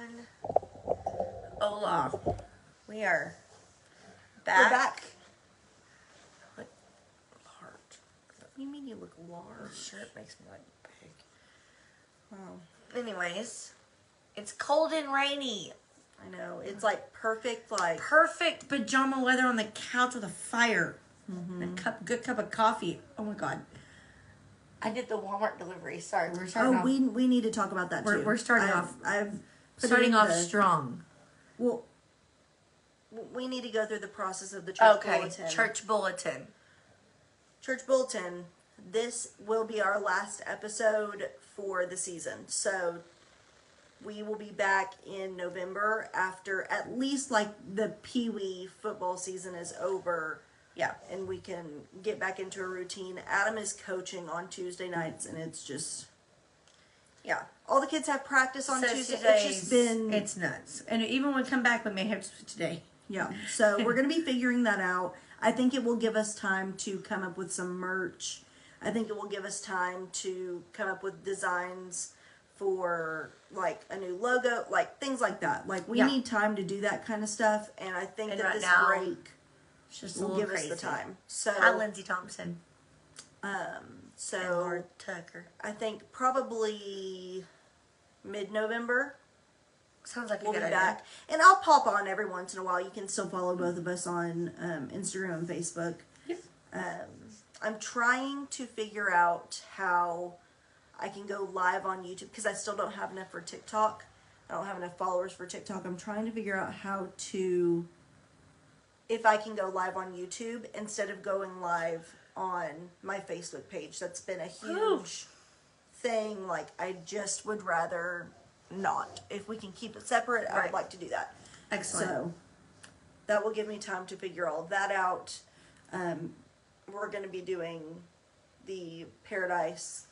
everyone. Hola. We are back. We're back. What part? What do you mean you look large? Shirt makes me like big. Wow. Anyways, it's cold and rainy. I know. It's like perfect, like... Perfect pajama weather on the couch with a fire. Mm-hmm. Good cup of coffee. Oh my God. I did the Walmart delivery. Sorry, we're starting off. we need to talk about that too. We're starting off. I've starting off strong. Well, we need to go through the process of the church bulletin. Church bulletin. Church bulletin. This will be our last episode for the season. So we will be back in November after at least like the Pee Wee football season is over. Yeah. And we can get back into a routine. Adam is coaching on Tuesday nights, and it's just, yeah. All the kids have practice on Tuesday. It's just been... It's nuts. And even when we come back, we may have today. Yeah. So we're going to be figuring that out. I think it will give us time to come up with some merch. I think it will give us time to come up with designs for, like, a new logo, like, things like that. Like, we need time to do that kind of stuff, and I think that this break... Just will give us the time. So, hi, Lindsay Thompson. So and Lord Tucker. I think probably mid-November. Sounds like we'll be back, and I'll pop on every once in a while. You can still follow both of us on Instagram and Facebook. Yep. I'm trying to figure out how I can go live on YouTube because I still don't have enough for TikTok. I don't have enough followers for TikTok. I'm trying to figure out how to. If I can go live on YouTube instead of going live on my Facebook page. That's been a huge thing. Like, I just would rather not. If we can keep it separate, I would like to do that. Excellent. So, that will give me time to figure all of that out. We're going to be doing the Paradise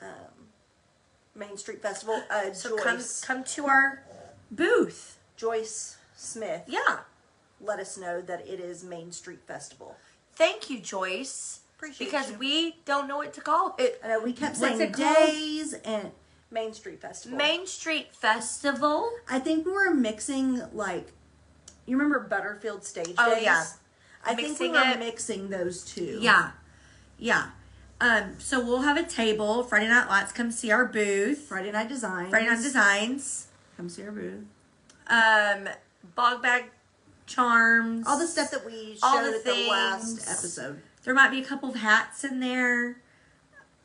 Main Street Festival. So Joyce. Come to our booth. Joyce Smith. Yeah. Let us know that it is Main Street Festival. Thank you, Joyce. Appreciate because you. We don't know what to call it. I know we kept saying days and Main Street Festival. Main Street Festival. I think we were mixing, like, you remember Butterfield Stage Days? Oh yeah. I think we were mixing those two. Yeah. Yeah. So we'll have a table. Friday Night Lights, come see our booth. Friday Night Designs. Friday Night Designs. Come see our booth. Bog Bag Charms. All the stuff that we showed at the last episode. There might be a couple of hats in there.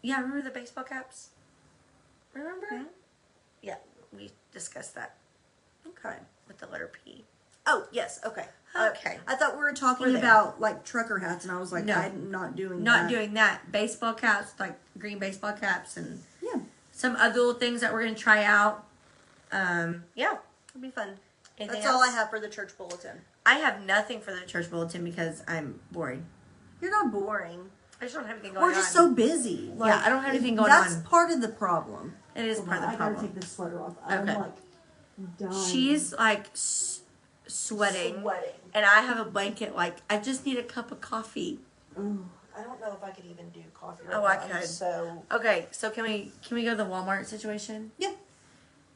Yeah, remember the baseball caps? Remember? Mm-hmm. Yeah, we discussed that. Okay. With the letter P. Oh, yes. Okay. Okay. I thought we were talking about, like, trucker hats, and I was like, no, I'm not doing that. Not doing that. Baseball caps, like green baseball caps, and some other little things that we're going to try out. Yeah. It'll be fun. Anything That's all I have for the church bulletin. I have nothing for the church bulletin because I'm boring. You're not boring. I just don't have anything going on. We're just so busy. Like, yeah, I don't have anything going on. That's part of the problem. It is part of the problem. I gotta take this sweater off. I'm like dying. She's like sweating. And I have a blanket. Like, I just need a cup of coffee. I don't know if I could even do coffee right now. I could. So okay, so can we go to the Walmart situation? Yeah.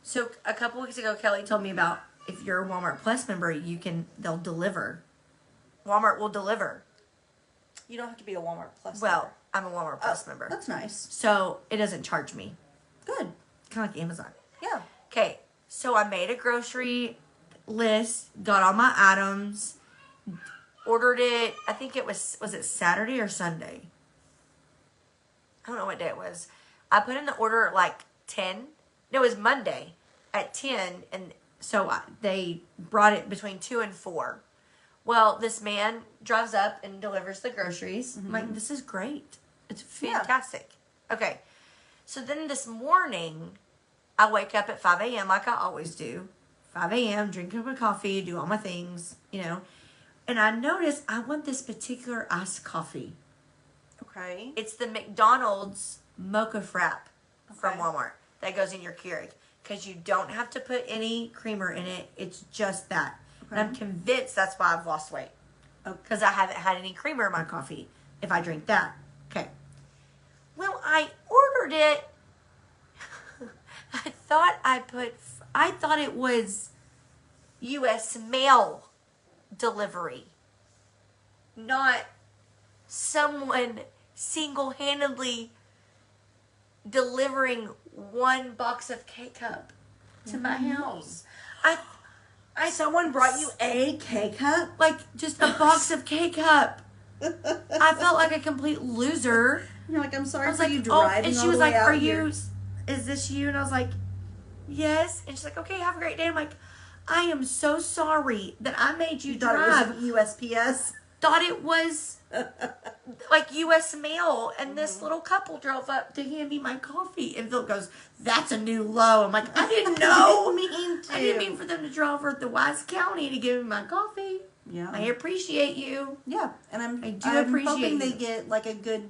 So a couple weeks ago, Kelly told me about if you're a Walmart Plus member, they'll deliver. Walmart will deliver. You don't have to be a Walmart Plus member. Well, I'm a Walmart Plus member. That's nice. So it doesn't charge me. Good. Kind of like Amazon. Yeah. Okay, so I made a grocery list, got all my items, ordered it. I think it was it Saturday or Sunday? I don't know what day it was. I put in the order at like 10. No, it was Monday at 10, and so they brought it between 2 and 4. Well, this man drives up and delivers the groceries. I'm like, this is great. It's fantastic. Yeah. Okay. So then this morning, I wake up at 5 a.m. like I always do. 5 a.m., drink a cup of coffee, do all my things, And I notice I want this particular iced coffee. Okay. It's the McDonald's Mocha Frap from Walmart that goes in your Keurig. Because you don't have to put any creamer in it. It's just that. And I'm convinced that's why I've lost weight. Because I haven't had any creamer in my coffee if I drink that. Okay. Well, I ordered it. I thought it was U.S. mail delivery. Not someone single-handedly delivering one box of K-Cup to my house. Someone brought you a K-Cup? Like, just a box of K-Cup. I felt like a complete loser. You're like, I'm I sorry was for like, you oh, driving and she all was the way like, out are here. you, is this you? And I was like, yes. And she's like, okay, have a great day. I'm like, I am so sorry that I made you thought drive. it was USPS? Thought it was like U.S. mail, and this little couple drove up to hand me my coffee, and Phil goes, "That's a new low." I'm like, I didn't know. I didn't mean for them to drive over to Wise County to give me my coffee. Yeah, I appreciate you. Yeah, and I'm hoping appreciate they you. get like a good.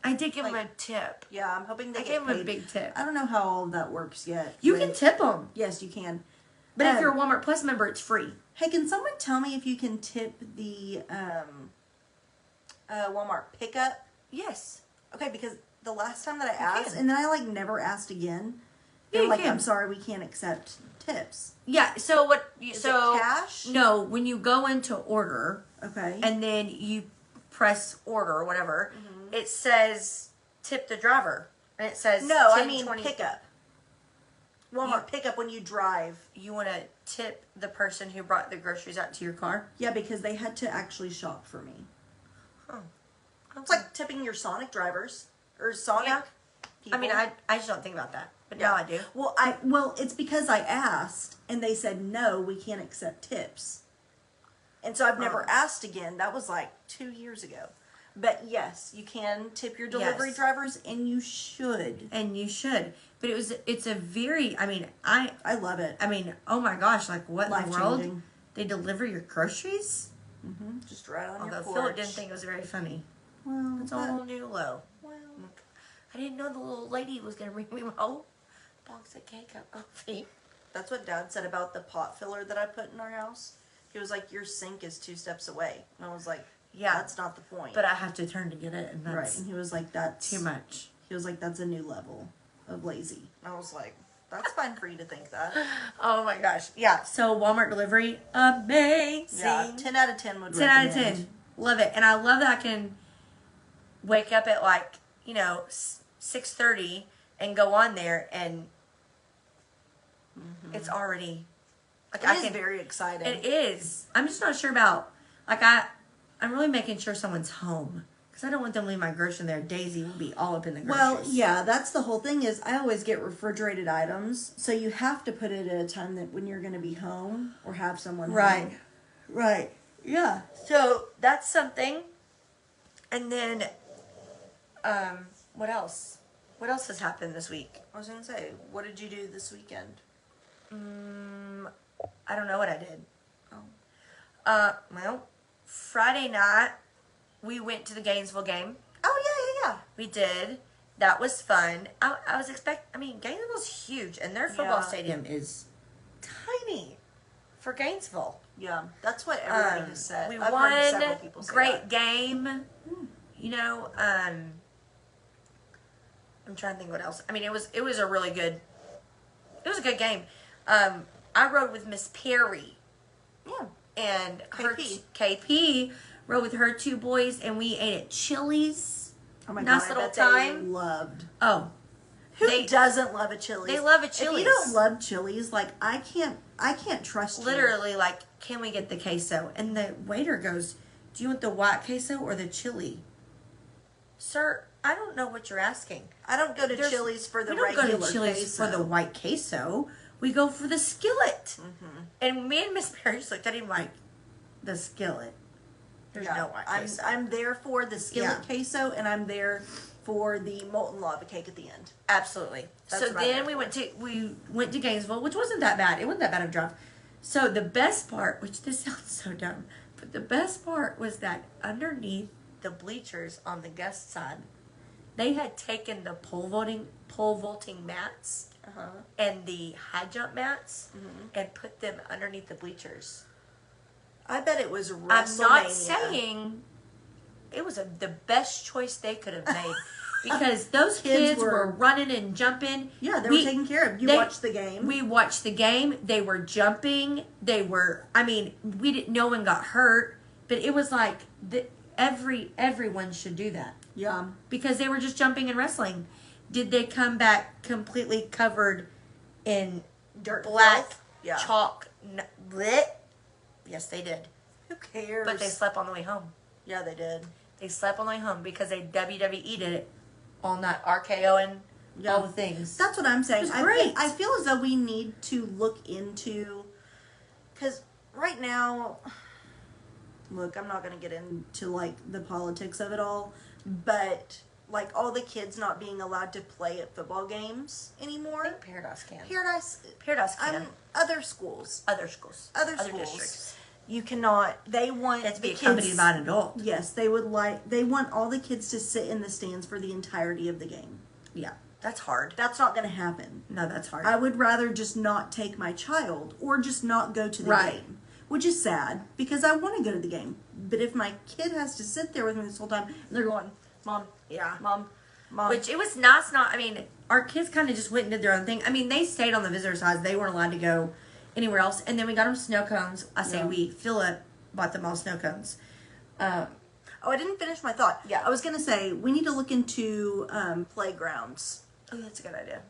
I did give them a tip. Yeah, I'm hoping they I get gave them paid. a big tip. I don't know how all of that works yet. You can tip them, Yes, you can. but if you're a Walmart Plus member, it's free. Hey, can someone tell me if you can tip the Walmart pickup? Yes. Okay, because the last time that I You asked, can. and then I like never asked again. They Yeah, were you like, can. I'm sorry, we can't accept tips. Yeah. So what? Is So it cash? no, when you go into order. Okay. And then you press order or whatever, it says tip the driver. And it says no, 10, I mean 20. pickup. Walmart pickup when you drive. You want to tip the person who brought the groceries out to your car? Yeah, because they had to actually shop for me. Oh. It's like tipping your Sonic drivers or Sonic. Yeah. People. I mean, I just don't think about that. But now I do. Well, it's because I asked and they said no, we can't accept tips. And so I've never asked again. That was like 2 years ago. But yes, you can tip your delivery Yes. drivers, and you should. And you should. But it's a very, I love it. Oh my gosh, like what in the world? Life-changing. They deliver your groceries? Just right on Although your porch. Philip didn't think it was very funny. Well, It's a whole new low. well, I didn't know the little lady was going to bring me my whole box of K-Cup coffee. that's what Dad said about the pot filler that I put in our house. He was like, your sink is 2 steps away. And I was like, Yeah. that's not the point. But I have to turn to get it, and right. that's And he was like, that's too much. He was like, that's a new level of lazy. I was like, that's fine for you to think that. Oh my gosh. Yeah. So Walmart delivery, amazing. Yeah, 10 out of 10 would 10 out of recommend. 10. Love it. And I love that I can wake up at 6:30 and go on there, and it's already like It is very exciting. It is. I'm just not sure about I'm really making sure someone's home, because I don't want them to leave my groceries in there. Daisy will be all up in the groceries. Well, yeah, that's the whole thing is I always get refrigerated items, so you have to put it at a time that when you're going to be home or have someone home. Right. Yeah. So that's something. And then, what else? What else has happened this week? I was going to say, what did you do this weekend? I don't know what I did. Oh. Well, Friday night, we went to the Gainesville game. Oh, yeah. We did. That was fun. I was Gainesville's huge, and their football Yeah. stadium is tiny for Gainesville. Yeah, that's what everybody has said. We I've won. heard several people say Great that. game. I'm trying to think what else. It was a really good. It was a good game. I rode with Miss Perry. Yeah. And her KP. KP rode with her 2 boys, and we ate at Chili's. Oh my Nice God, little I bet time. they loved. Oh, Who doesn't love a Chili's? they love a If Chili's. you don't love Chili's, like I can't trust you. Literally, like, can we get the queso? And the waiter goes, do you want the white queso or the chili? Sir, I don't know what you're asking. I don't go to Chili's for the we don't regular go to Chili's queso. for the white queso. We go for the skillet. And me and Miss Perry just looked at him like, the skillet. There's no white queso. I'm there for the skillet Yeah. queso, and I'm there for the molten lava cake at the end. Absolutely. That's So what I'm then there we went to Gainesville, which wasn't that bad. It wasn't that bad of a drive. So the best part, which this sounds so dumb, but the best part was that underneath the bleachers on the guest side, they had taken the pole vaulting mats and the high jump mats and put them underneath the bleachers. I bet it was WrestleMania. I'm not saying it was the best choice they could have made. because those kids were running and jumping. Yeah, they were taken care of. You watched the game. We watched the game. They were jumping. They were. I mean, we didn't. No one got hurt, but it was like everyone should do that. Yeah, because they were just jumping and wrestling. Did they come back completely covered in dirt, black yeah, chalk? Bleh? Yes, they did. Who cares? But they slept on the way home. Yeah, they did. They slept on the way home because they WWE did it all night, RKO and all the things. That's what I'm saying. It was great. I feel as though we need to look into, because right now, look, I'm not going to get into like the politics of it all, but like all the kids not being allowed to play at football games anymore. I think Paradise can. Paradise can. Other schools. Other schools. Other districts. You cannot. They want it to be accompanied by an adult. Yes, they want all the kids to sit in the stands for the entirety of the game. Yeah, that's hard. That's not going to happen. No, that's hard. I would rather just not take my child or just not go to the game, which is sad because I want to go to the game. But if my kid has to sit there with me this whole time, and they're going, Mom, Mom. Which it was nice. I mean, our kids kind of just went and did their own thing. I mean, they stayed on the visitor side. They weren't allowed to go anywhere else. And then we got them snow cones. Philip bought them all snow cones. I didn't finish my thought. Yeah. I was going to say, we need to look into playgrounds. Oh, that's a good idea.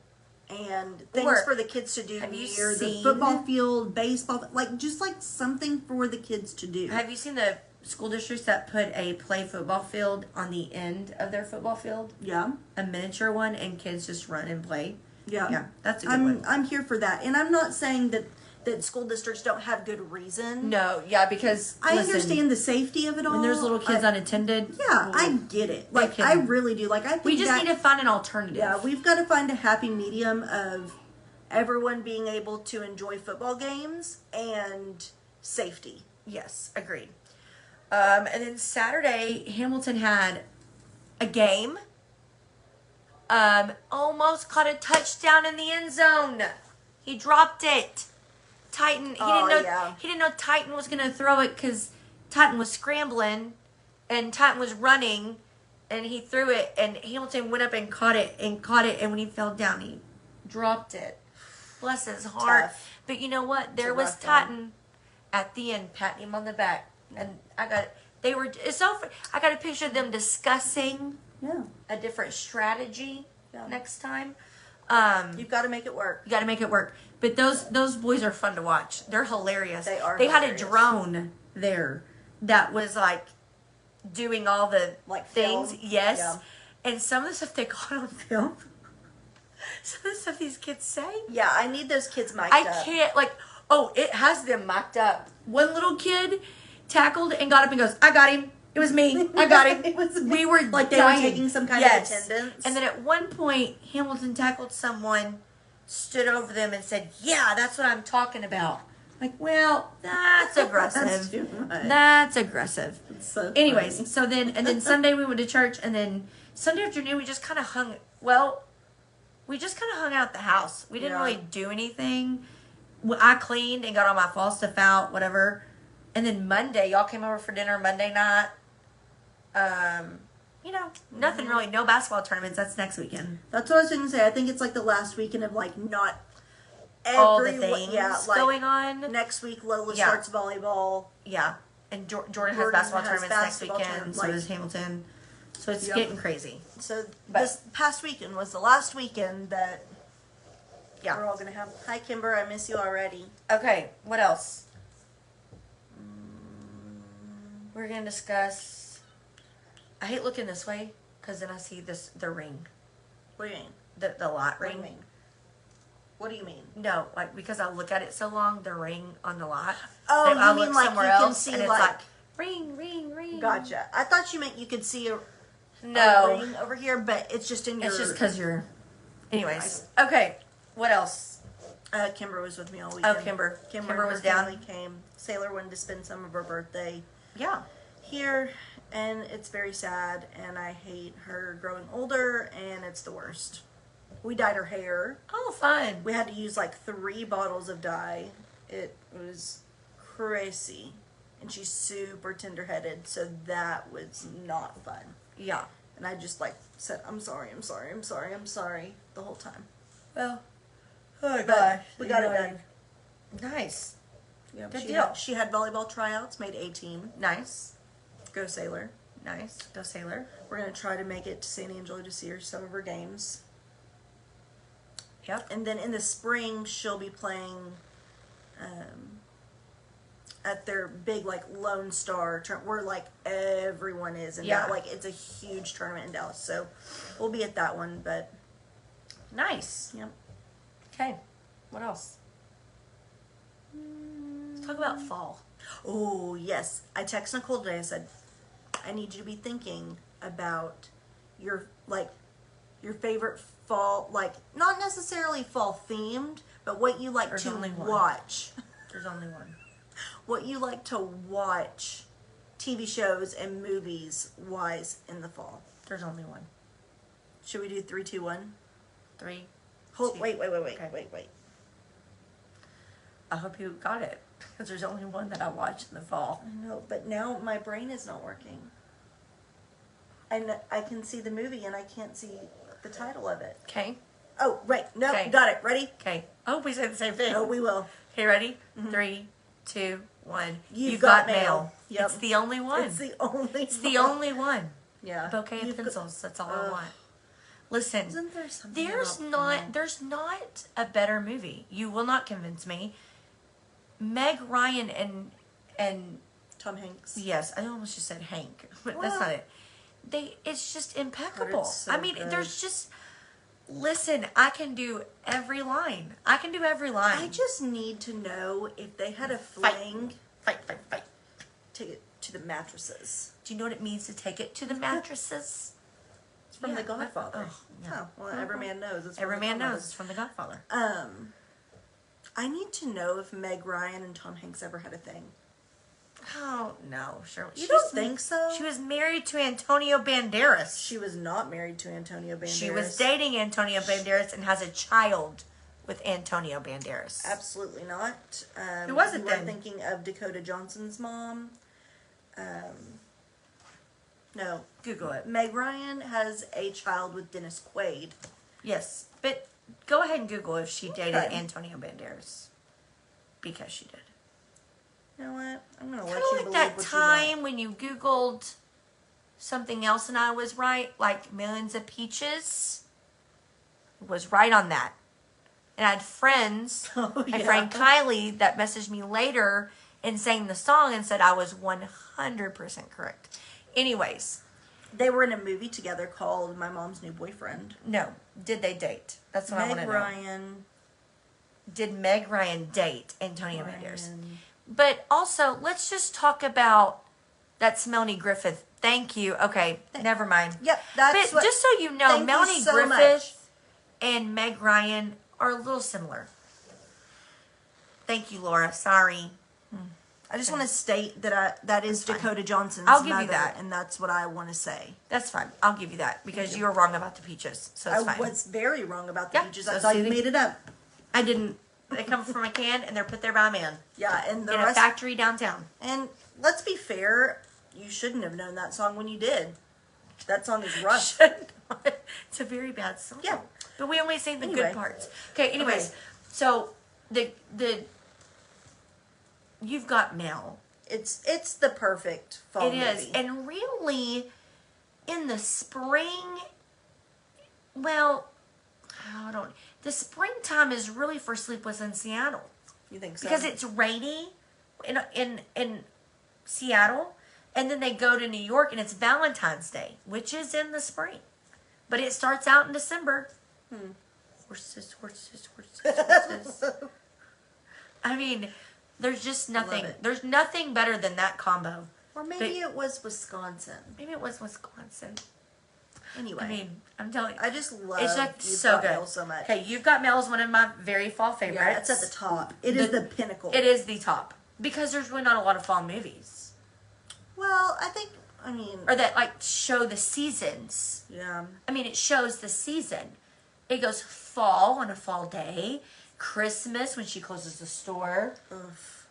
And things for the kids to do near the football field, baseball, just something for the kids to do. Have you seen the school districts that put a play football field on the end of their football field? Yeah. A miniature one, and kids just run and play. Yeah. Yeah, that's a good one. I'm here for that. And I'm not saying that school districts don't have good reason. No, yeah, because I understand the safety of it all. When there's little kids unattended. Yeah, I get it. I really do. I think we just need to find an alternative. Yeah, we've got to find a happy medium of everyone being able to enjoy football games and safety. Yes, agreed. And then Saturday, Hamilton had a game. Almost caught a touchdown in the end zone. He dropped it. Titan, he didn't know Titan was going to throw it because Titan was scrambling and Titan was running and he threw it and Hamilton went up and caught it and when he fell down he dropped it. Bless his heart. Tough. But you know what? There was Titan at the end patting him on the back and I got a picture of them discussing a different strategy next time. You've got to make it work. You got to make it work. But those boys are fun to watch. They're hilarious. They are. They had a drone there that was doing all the things. Film. Yes. Yeah. And some of the stuff they caught on film. Some of the stuff these kids say. Yeah, I need those kids mic'd up. I can't it has them mic'd up. One little kid tackled and got up and goes, "I got him. It was me. I got him." It was me. We were they were taking some kind of attendance. And then at one point, Hamilton tackled someone, stood over them, and said, "Yeah, that's what I'm talking about." Well, that's aggressive. That's too much. That's aggressive. So anyways, then Sunday we went to church, and then Sunday afternoon we just kind of hung out at the house. We didn't really do anything. I cleaned and got all my fall stuff out, whatever. And then Monday, y'all came over for dinner Monday night. Nothing really. No basketball tournaments. That's next weekend. That's what I was going to say. I think it's the last weekend of not all the things going on. Next week, Lola starts volleyball. Yeah. And Jordan has basketball tournaments next weekend. So does Hamilton. So it's getting crazy. So this past weekend was the last weekend that we're all going to have. Hi, Kimber. I miss you already. Okay. What else? We're going to discuss... I hate looking this way because then I see the ring. What do you mean? The lot ring. What do you mean? What do you mean? No, because I look at it so long, the ring on the lot. Oh, I you mean look somewhere else, can see and it's ring, ring, ring. Gotcha. I thought you meant you could see a ring over here, but it's just in your... It's just because you're... Anyways. Okay. What else? Kimber was with me all weekend. Oh, Kimber. Kimber was down. Came. Sailor wanted to spend some of her birthday here, and it's very sad, and I hate her growing older, and it's the worst. We dyed her hair. Oh, fun. We had to use 3 bottles of dye. It was crazy. And she's super tender-headed, so that was not fun. Yeah. And I just like said, I'm sorry the whole time. Well, oh But gosh. we got it done. Nice. Yep, Good she deal. she had volleyball tryouts, made A team. Nice. Go Sailor. Nice. Go Sailor. We're going to try to make it to San Angelo to see her some of her games. Yep. And then in the spring, she'll be playing at their big, like, Lone Star tournament, where, like, everyone is. And Yeah. like, it's a huge tournament in Dallas. So we'll be at that one, but... Nice. Yep. Okay. What else? Let's talk about fall. Oh, yes. I texted Nicole today. I said, I need you to be thinking about your favorite fall, like, not necessarily fall themed, but what you like There's to only one. watch. There's only one. What you like to watch TV shows and movies wise in the fall. There's only one. Should we do 3, 2, 1? 3. Hold, 2. wait. Okay. Wait. I hope you got it, because there's only one that I watch in the fall. I know, but now my brain is not working. I can see the movie and I can't see the title of it. Okay. Oh, right. No, Okay. got it. Ready? Okay. I hope we say the same thing. Oh, we will. Okay, ready? 3, 2, 1. You've got mail. mail. Yep. It's the only one. It's the only It's the only one. Yeah. A bouquet of You've got- pencils. That's all I want. Listen, Isn't there something there's about not mail? there's not a better movie. You will not convince me. Meg Ryan and Tom Hanks. yes, I almost just said Hank, but Well, that's not it. It's just impeccable. so I mean, good. there's just listen. I can do every line. I can do every line. I just need to know if they had a Fight. fling. Fight. Take it to the mattresses. Do you know what it means to take it to the mattresses? It's from Yeah, The Godfather. yeah. Oh, well, every man knows. It's from Every The man Godfather. knows it's from The Godfather. I need to know if Meg Ryan and Tom Hanks ever had a thing. Oh no, Shirley. You don't think so? She was married to Antonio Banderas. She was not married to Antonio Banderas. She was dating Antonio Banderas and has a child with Antonio Banderas. Absolutely not. Who was it you then? were thinking of Dakota Johnson's mom. No. Google it. Meg Ryan has a child with Dennis Quaid. Yes, but go ahead and Google if she dated Okay. Antonio Banderas. Because she did. You know what? I'm going to let Kind you of like believe that what time when you Googled something else and I was right, like Millions of Peaches. Was right on that. And I had friends, Oh, my yeah. friend Kylie, that messaged me later and sang the song and said I was 100% correct. Anyways, They were in a movie together called My Mom's New Boyfriend. no. Did they date? That's what I want Meg to know. Ryan. Did Meg Ryan date Antonio Ryan. Banderas? But also, let's just talk about that's Melanie Griffith. Thank you. Okay, never mind. Yep, that's But what. just so you know, Thank you Melanie so Griffith much. and Meg Ryan are a little similar. Thank you, Laura. Sorry. I just want to state that that is That's fine. Dakota Johnson's I'll give you mother, that. and that's what I want to say. That's fine. I'll give you that because you were wrong about the peaches. So it's I fine. was very wrong about the Yeah, peaches. so I thought see you the- made it up. I didn't. They come from a can and they're put there by a man Yeah, and the in a rest. factory downtown. And let's be fair, you shouldn't have known that song when you did. That song is rough. It's a very bad song. Yeah. But we only sing the Anyway. good parts. Okay, anyways. Okay. So the You've Got Mail. It's the perfect fall It is. movie. And really in the spring, well, I don't the springtime is really for Sleepless in Seattle. You think so? Because it's rainy in Seattle, and then they go to New York, and it's Valentine's Day, which is in the spring, but it starts out in December. Horses. I mean, there's just nothing. Love it. There's nothing better than that combo. Or maybe it was Wisconsin. Maybe it was Wisconsin. Anyway, I mean, I'm telling you, I just love it's like You've so Got good. Mail so much. Okay, You've Got Mail is one of my very fall favorites. Yeah, it's at the top. It is the pinnacle. It is the top because there's really not a lot of fall movies. Well, I mean, Or that like show the seasons. yeah. I mean, it shows the season. It goes fall on a fall day, Christmas when she closes the store. Oof.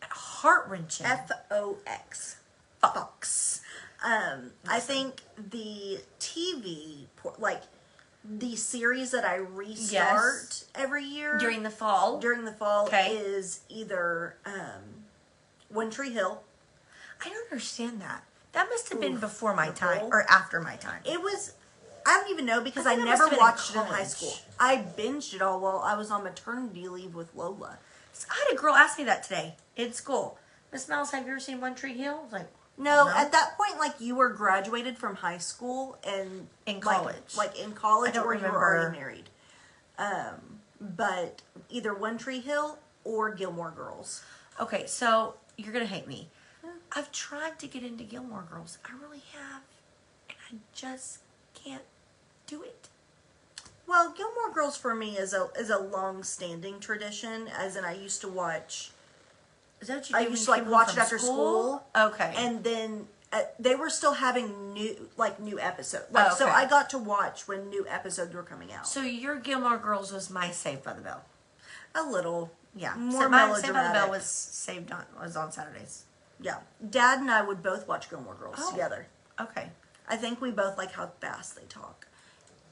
Heart wrenching. Fox. Fox. I think the TV, like the series that I restart every year During the fall. Okay. is either One Tree Hill. I don't understand that. That must have been before my time Nicole? or after my time. It was, I don't even know because I think it never must have been watched it in high college. school. I binged it all while I was on maternity leave with Lola. So I had a girl ask me that today in school. Miss Miles, have you ever seen One Tree Hill? I was like, No, at that point, like, you were graduated from high school and in college. like in college, I don't or you remember. were already married. But either One Tree Hill or Gilmore Girls. Okay, so you're gonna hate me. I've tried to get into Gilmore Girls. I really have, and I just can't do it. Well, Gilmore Girls for me is a long-standing tradition. As in, I used to watch. Is that what you I do used when to you like came watch home it from after school. Okay, And then they were still having new episodes. Like, so okay. I got to watch when new episodes were coming out. so your Gilmore Girls was my Saved by the Bell. A little, Yeah, more so my melodramatic. Saved by the Bell was on Saturdays. Yeah, Dad and I would both watch Gilmore Girls Oh. together. Okay. I think we both like how fast they talk.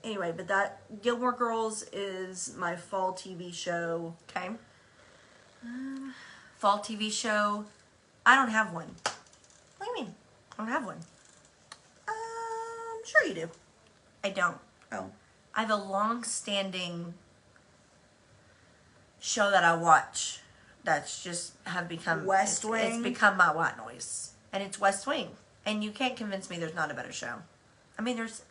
Anyway, but that Gilmore Girls is my fall TV show. Okay. Fall TV show. I don't have one. What do you mean? I don't have one. Sure you do. I don't. Oh, I have a long-standing show that I watch that's just have become West it's Wing? become my white noise, and it's West Wing. And you can't convince me there's not a better show. I mean, there's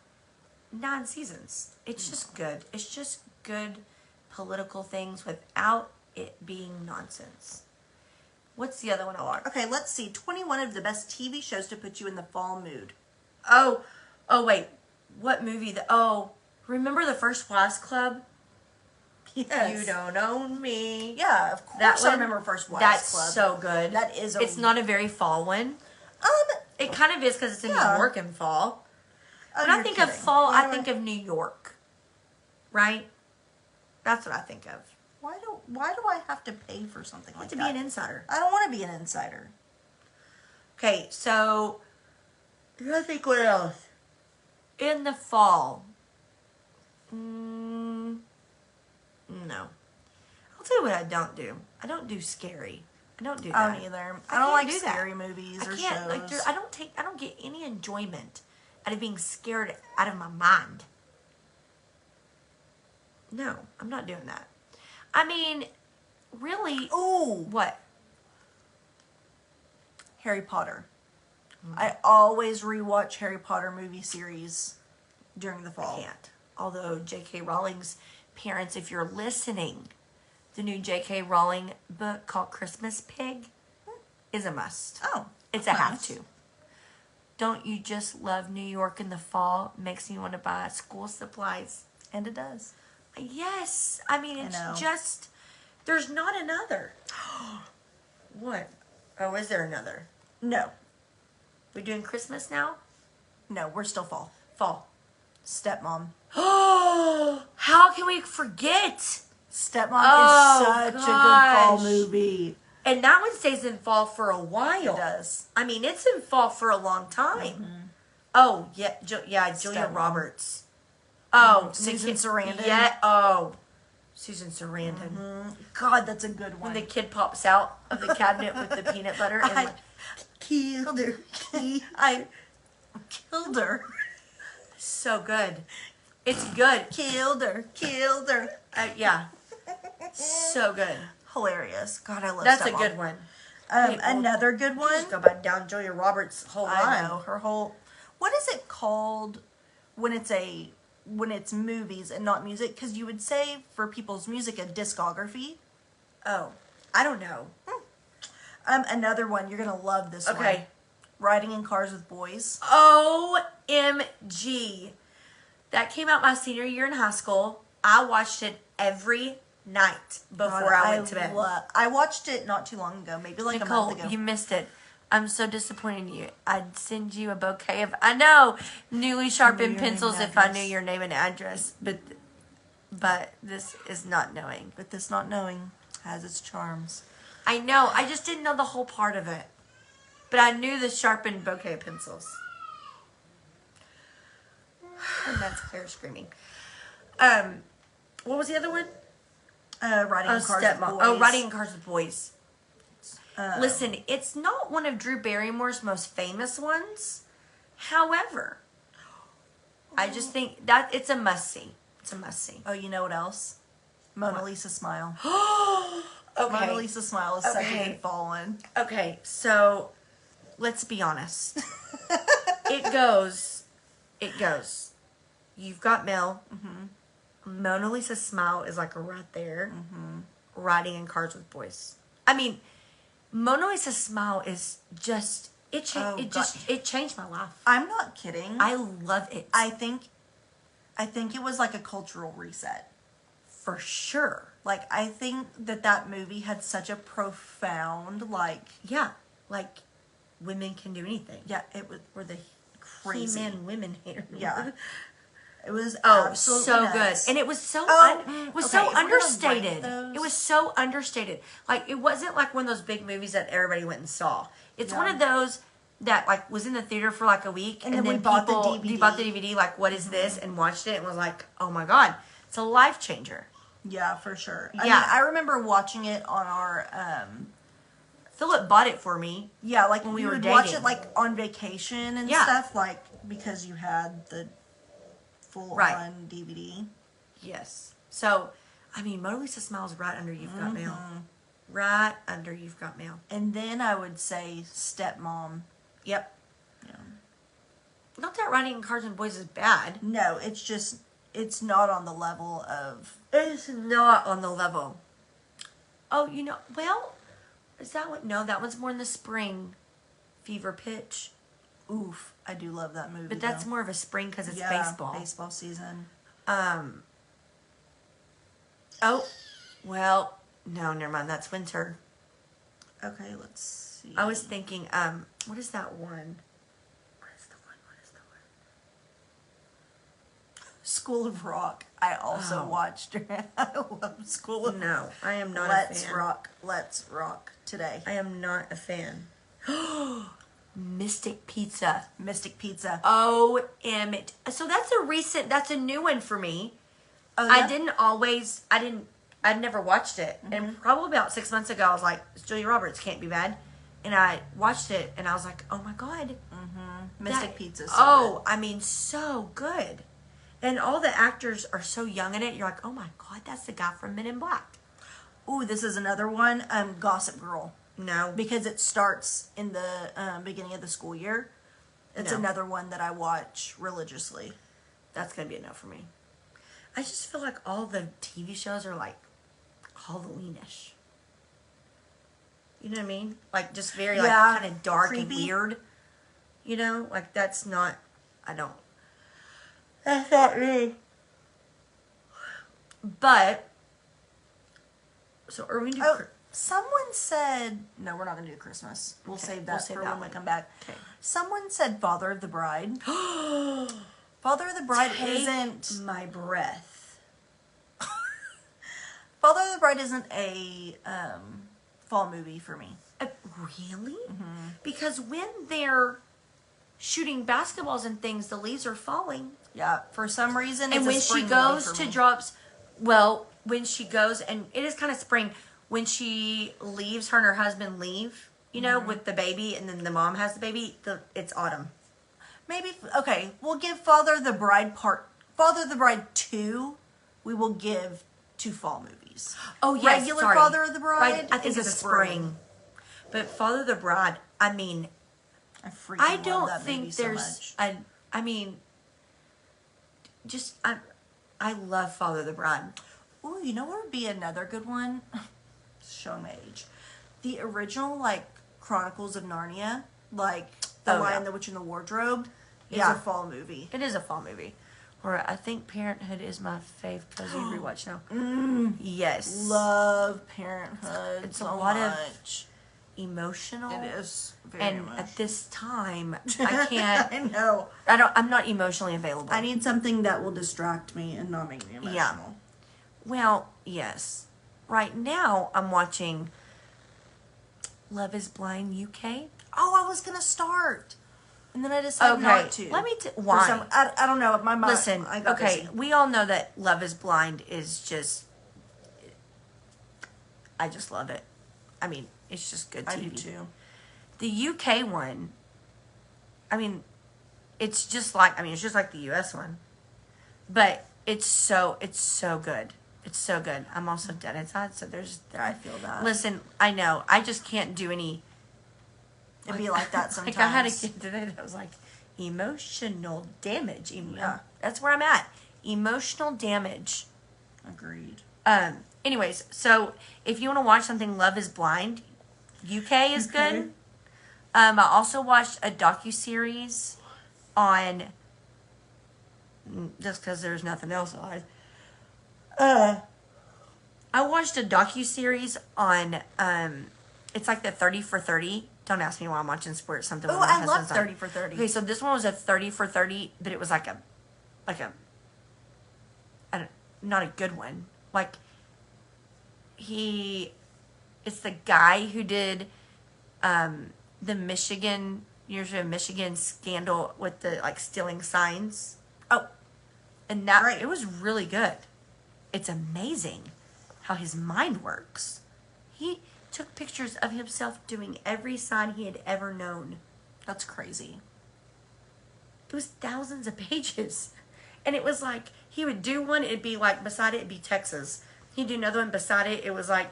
9 seasons. It's just good. It's just good political things without it being nonsense. What's the other one I watch? okay. Let's see. 21 of the best TV shows to put you in the fall mood. Oh wait, what movie? Remember the First Wives Club? Yes. You don't own me. Yeah, of course. That I one, remember First Wives that's Club. so good. That is. It's not a very fall one. It kind of is because it's in Yeah. New York in fall. Oh, When I you're think of kidding. fall, You I know think what? of New York. Right? That's what I think of. Why do I have to pay for something like To that? be an insider. I don't want to be an insider. Okay, so I gotta think what else. In the fall. No. I'll tell you what I don't do. I don't do scary. I don't do I that. don't either. I I don't can't like do that. scary movies I or can't. shows. Like, I don't get any enjoyment out of being scared out of my mind. No, I'm not doing that. I mean, really. Ooh, What? Harry Potter. I always rewatch Harry Potter movie series during the fall. I can't. Although J.K. Rowling's parents, if you're listening, the new J.K. Rowling book called Christmas Pig is a must. Oh, It's a have nice. to. Don't you just love New York in the fall? Makes me want to buy school supplies. And it does. Yes. I mean, it's know. just, there's not another. What? Oh, is there another? No, We doing Christmas now? no, we're still fall. Fall. Stepmom. Oh, how can we forget? Stepmom Oh, is such a good fall gosh. movie. And that one stays in fall for a while. It does. I mean, it's in fall for a long time. Oh, yeah, Julia Stepmom. Roberts. Oh, Susan Sarandon. Yeah, oh. Susan Sarandon. God, that's a good When one. the kid pops out of the cabinet with the peanut butter. And I killed her. I killed her. so good. It's good. Killed her. Killed her. Yeah. So good. Hilarious. God, I love That's a Stepmom. good one. Another good one. Just go back down Julia Roberts' whole line. I know her whole. What is it called when it's movies and not music? Because you would say for people's music a discography. Oh, I don't know. Another one you're gonna love this one. Okay. Riding in Cars with Boys. OMG. That came out my senior year in high school. I watched it every night before I went to bed. I watched it not too long ago, maybe like a Nicole, month ago. you missed it. I'm so disappointed in you. I'd send you a bouquet of, I know, newly sharpened Knew your name pencils and if I knew address. your name and address. But this is not knowing. But this not knowing has its charms. I know. I just didn't know the whole part of it. But I knew the sharpened bouquet of pencils. And that's Claire screaming. What was the other one? Riding in Cars with Boys. Oh, Riding in Cars with Boys. Listen, it's not one of Drew Barrymore's most famous ones. However, I just think that it's a must-see. It's a must-see. Oh, you know what else? Mona Lisa Smile. Okay. Mona Lisa Smile is such a good fall one. Okay, so let's be honest. It goes. You've Got Mail. Mm-hmm. Mona Lisa Smile is like right there. Mm-hmm. Riding in Cars with Boys. I mean, Mona Lisa Smile is just it changed my life. I'm not kidding. I love it. I think it was like a cultural reset. For sure. Like, I think that movie had such a profound, like... Yeah. Like, women can do anything. Yeah, it was... Or the crazy. He-Man women hair. Yeah. It was so nuts. good. And it was so so understated. It was so understated. Like, it wasn't like one of those big movies that everybody went and saw. It's one of those that, like, was in the theater for, like, a week. And then we bought the DVD. Bought the DVD, like, what is this? And watched it and was like, oh, my God. It's a life changer. Yeah, for sure. Yeah. I mean, I remember watching it on our... Philip bought it for me. Yeah, like, when we were would dating. watch it, like, on vacation and stuff, like, because you had the full-on DVD. Yes. So, I mean, Mona Lisa Smile's right under You've Got Mail. Right under You've Got Mail. And then I would say Stepmom. Yep. Yeah. Not that Riding in Cars and Boys is bad. No, it's just, it's not on the level of... It's not on the level. Oh, you know, well, is that one? No, that one's more in the spring. Fever Pitch. Oof, I do love that movie. But that's more of a spring because it's baseball. Baseball season. Oh, well, no, never mind. That's winter. Okay, let's see. I was thinking, what is that one? What is the one? School of Rock. I also watched. I love School of Rock. No, I am not a fan. Let's rock today. I am not a fan. Mystic Pizza. Mystic Pizza. OMG. So that's a new one for me. Oh, yeah? I'd never watched it. Mm-hmm. And probably about 6 months ago, I was like, Julia Roberts can't be bad. And I watched it, and I was like, oh my God. Mm-hmm. Mystic Pizza. So good. I mean, so good. And all the actors are so young in it. You're like, oh my God, that's the guy from Men in Black. Ooh, this is another one. Gossip Girl. No. Because it starts in the beginning of the school year. It's another one that I watch religiously. That's going to be a no for me. I just feel like all the TV shows are like Halloweenish. You know what I mean? Like just very like kind of dark creepy. And weird. You know? Like that's not me. But so are we doing someone said no, we're not gonna do Christmas. We'll save that for when we come back. Okay. Someone said Father of the Bride. Father of the Bride isn't my breath. Father of the Bride isn't a fall movie for me. Really? Mm-hmm. Because when they're shooting basketballs and things, the leaves are falling. Yeah, for some reason. And when she goes to drops, when she goes, and it is kind of spring, when she leaves, her and her husband leave, you know, with the baby, and then the mom has the baby, it's autumn. Maybe, okay, we'll give Father of the Bride 2, we will give 2 fall movies. Oh, yes, Regular Father of the Bride I think it's a spring. But Father of the Bride, I mean, I don't think there's, I mean, just, I love Father of the Bride. Ooh, you know what would be another good one? Showing my age. The original, like, Chronicles of Narnia, like, The Lion, the Witch, and the Wardrobe, is a fall movie. It is a fall movie. Or I think Parenthood is my fave because you rewatch now. Yes. Love Parenthood. It's so a lot of emotional. It is very much. At this time, I can't. I know. I'm not emotionally available. I need something that will distract me and not make me emotional. Yeah. Well, yes. Right now, I'm watching Love is Blind UK. Oh, I was gonna start. And then I decided not to. Let me why? I don't know. My mind. Listen, I got busy. we all know that Love is Blind is just. I just love it. I mean, it's just good TV. I do too. The UK one, I mean, it's just like the US one, but it's so good. It's so good. I'm also dead inside, so I feel that. Listen, I know. I just can't do any. It'd be like that sometimes. Like I had a kid today that was like, emotional damage. Yeah. That's where I'm at. Emotional damage. Agreed. Anyways, so if you want to watch something, Love is Blind, UK is good. I also watched a docuseries on, just because there's nothing else on. I watched a docuseries on, it's like the 30 for 30. Don't ask me why I'm watching sports. Something. Oh, I love 30 for 30. Okay, so this one was a 30 for 30, but it was like a, not a good one. Like, it's the guy who did, the Michigan scandal with the, like, stealing signs. Oh. And that, right. It was really good. It's amazing how his mind works. He took pictures of himself doing every sign he had ever known. That's crazy. It was thousands of pages. And it was like, he would do one, it'd be like, beside it, it'd be Texas. He'd do another one, beside it, it was like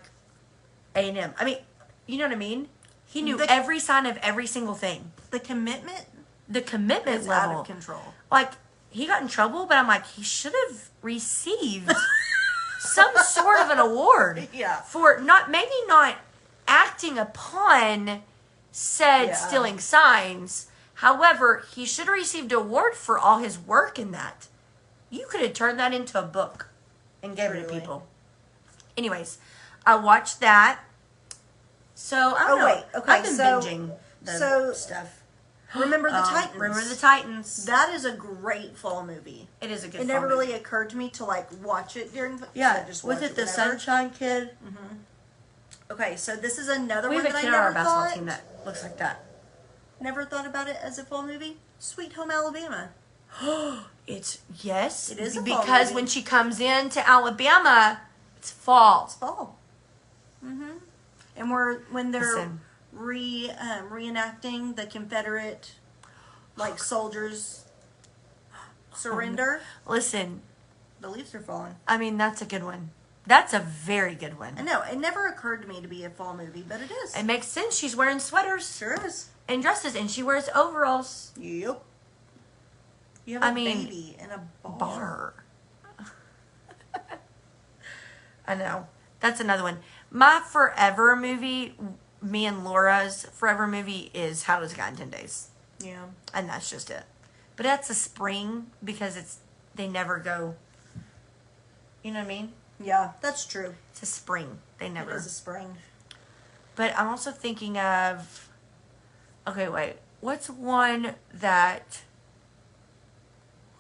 A&M. I mean, you know what I mean? He knew every sign of every single thing. The commitment is level. out Out of control. Like, he got in trouble, but I'm like, he should have received some sort of an award. Yeah. For maybe not acting upon said stealing signs. However, he should have received an award for all his work in that. You could have turned that into a book and gave it to people. Anyways, I watched that. So, I don't know. Wait. Okay, I've been binging the stuff. Remember the Titans. Remember the Titans. That is a great fall movie. It is a good It fall never movie. really occurred to me to, like, watch it during... Yeah. Just Was watch it the whenever. Sunshine Kid? Mm-hmm. Okay, so this is another We one have a that kid I on our never basketball thought... team that looks like that. Never thought about it as a fall movie. Sweet Home Alabama. Yes. It is a fall because movie. when she comes into Alabama, it's fall. It's fall. Mm-hmm. And when they're Listen. reenacting the Confederate, like, soldiers surrender, Listen, the leaves are falling. I mean, that's a good one. That's a very good one. I know. It never occurred to me to be a fall movie, but it is. It makes sense. She's wearing sweaters Sure is. and dresses, and she wears overalls. Yep. You have a baby in a bar. I know. That's another one. My forever movie, me and Laura's forever movie is How Does It Got in 10 Days. Yeah. And that's just it. But that's a spring because they never go, you know what I mean? Yeah, that's true. It's a spring. They never. It is a spring. But I'm also thinking of, okay, wait. What's one that,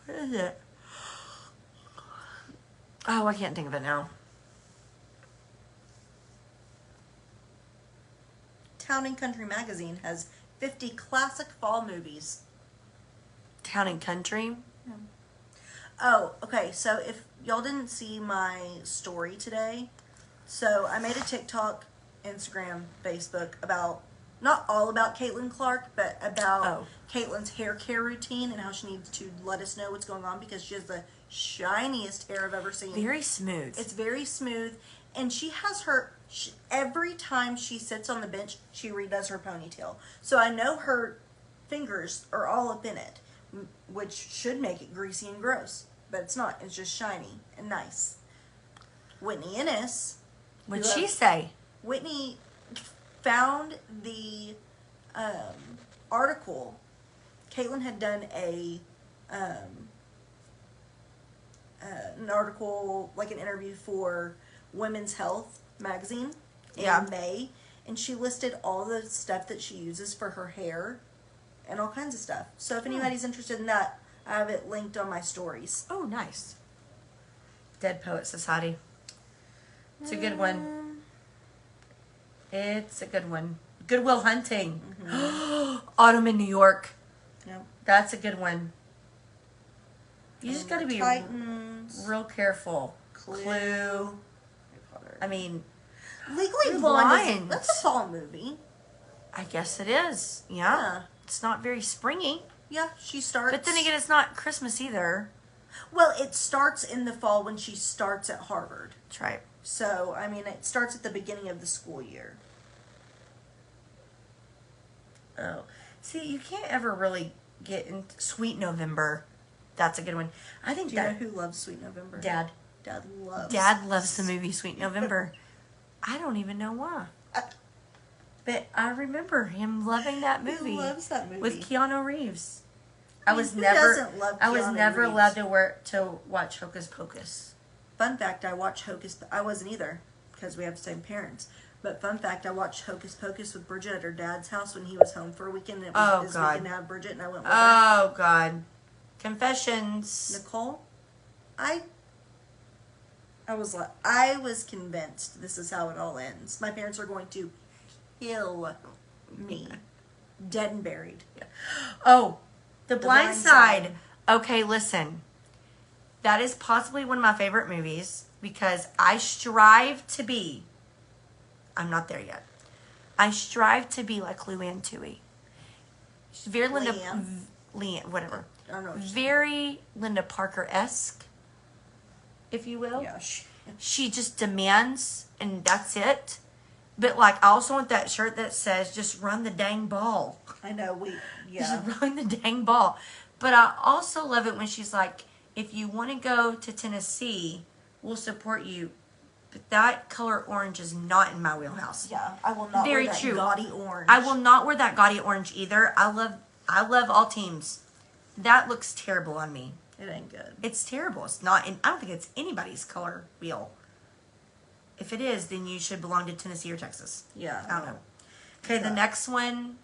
what is it? Oh, I can't think of it now. Town and Country magazine has 50 classic fall movies. Town and Country? Oh, okay. So if y'all didn't see my story today, so I made a TikTok, Instagram, Facebook about, not all about Caitlin Clark, but about Caitlin's hair care routine and how she needs to let us know what's going on because she has the shiniest hair I've ever seen. Very smooth. It's very smooth. And she has every time she sits on the bench, she redoes her ponytail. So I know her fingers are all up in it, which should make it greasy and gross. But it's not. It's just shiny and nice. Whitney Ennis. What'd she say? Whitney found the article. Caitlin had done an article, like an interview for Women's Health magazine in May, and she listed all the stuff that she uses for her hair and all kinds of stuff. So if anybody's interested in that, I have it linked on my stories. Oh, nice. Dead Poet Society. It's a good one. It's a good one. Good Will Hunting. Mm-hmm. Autumn in New York. Yep. That's a good one. You just got to be Titans. real careful. Clue. I mean, Legally Blonde. That's a fall movie. I guess it is. Yeah. It's not very springy. Yeah, she starts. But then again, it's not Christmas either. Well, it starts in the fall when she starts at Harvard. That's right. So, I mean, it starts at the beginning of the school year. Oh. See, you can't ever really get into Sweet November. That's a good one. I think Do you know who loves Sweet November? Dad. Dad loves the movie Sweet November. I don't even know why. But I remember him loving that movie. He loves that movie. With Keanu Reeves. Who doesn't love I was Keanu never Reeves? allowed to watch Hocus Pocus. Fun fact, I watched Hocus... I wasn't either, because we have the same parents. But fun fact, I watched Hocus Pocus with Bridget at her dad's house when he was home for a weekend. And it was his weekend to have Bridget, and I went with her. Oh, God. Confessions. Nicole, I was convinced this is how it all ends. My parents are going to kill me. Dead and buried. Oh, The Blind Side. Okay, listen. That is possibly one of my favorite movies because I strive to be. I'm not there yet. I strive to be like Luann Tui. She's very Leanne, whatever. I don't know. Very Linda Parker-esque, if you will. Yeah. She just demands, and that's it. But, like, I also want that shirt that says, just run the dang ball. I know, Just run the dang ball. But I also love it when she's like, if you want to go to Tennessee, we'll support you. But that color orange is not in my wheelhouse. Yeah, I will not wear that gaudy orange. I will not wear that gaudy orange either. I love all teams. That looks terrible on me. It ain't good. It's terrible. It's not, and I don't think it's anybody's color wheel. If it is, then you should belong to Tennessee or Texas. Yeah. I don't know. Okay, the next one,